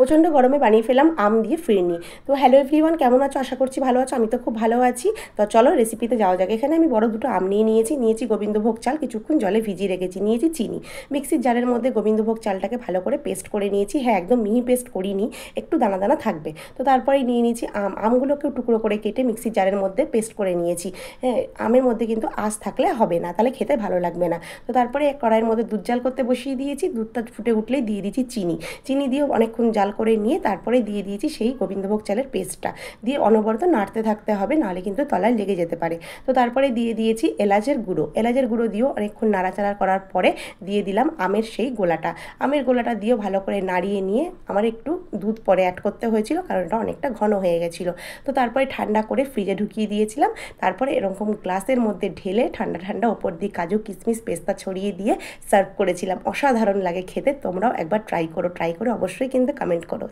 প্রচণ্ড গরমে বানিয়ে ফেলাম আম দিয়ে ফিরনি। তো হ্যালো এভরিওয়ান, কেমন আছো? আশা করছি ভালো আছো। আমি তো খুব ভালো আছি। তো চলো রেসিপিতে যাওয়া যাক। এখানে আমি বড় দুটো আম নিয়েছি গোবিন্দভোগ চাল, কিছুক্ষণ জলে ভিজিয়ে রেখেছি, নিয়েছি চিনি। মিক্সির জারের মধ্যে গোবিন্দভোগ চালটাকে ভালো করে পেস্ট করে নিয়েছি। হ্যাঁ, একদম মিহি পেস্ট করিনি, একটু দানা দানা থাকবে। তো তারপরে নিয়ে নিয়েছি আমগুলোকেও টুকরো করে কেটে মিক্সির জারের মধ্যে পেস্ট করে নিয়েছি। হ্যাঁ, আমের মধ্যে কিন্তু আঁশ থাকলে হবে না, তাহলে খেতে ভালো লাগবে না। তো তারপরে কড়াইয়ের মধ্যে দুধ জাল করতে বসিয়ে দিয়েছি। দুধটা ফুটে উঠলেই দিয়ে দিয়েছি চিনি দিয়েও অনেকক্ষণ জাল করে নিয়ে তারপরে দিয়ে দিয়েছি সেই গোবিন্দভোগ চালের পেস্টটা, দিয়ে অনবরত নাড়তে থাকতে হবে, নাহলে কিন্তু তলায় লেগে যেতে পারে। তো তারপরে দিয়ে দিয়েছি এলাচের গুঁড়ো দিয়েও অনেকক্ষণ নাড়াচাড়া করার পরে দিয়ে দিলাম আমের গোলাটা দিয়েও ভালো করে নাড়িয়ে নিয়ে আমার একটু দুধ পরে অ্যাড করতে হয়েছিল, কারণ এটা অনেকটা ঘন হয়ে গেছিলো। তো তারপরে ঠান্ডা করে ফ্রিজে ঢুকিয়ে দিয়েছিলাম। তারপরে এরকম গ্লাসের মধ্যে ঢেলে ঠান্ডা ঠান্ডা ওপর দিয়ে কাজু কিশমিশ পেস্তা ছড়িয়ে দিয়ে সার্ভ করেছিলাম। অসাধারণ লাগে খেতে। তোমরাও একবার ট্রাই করে অবশ্যই কিন্তু কমেন্ট করো।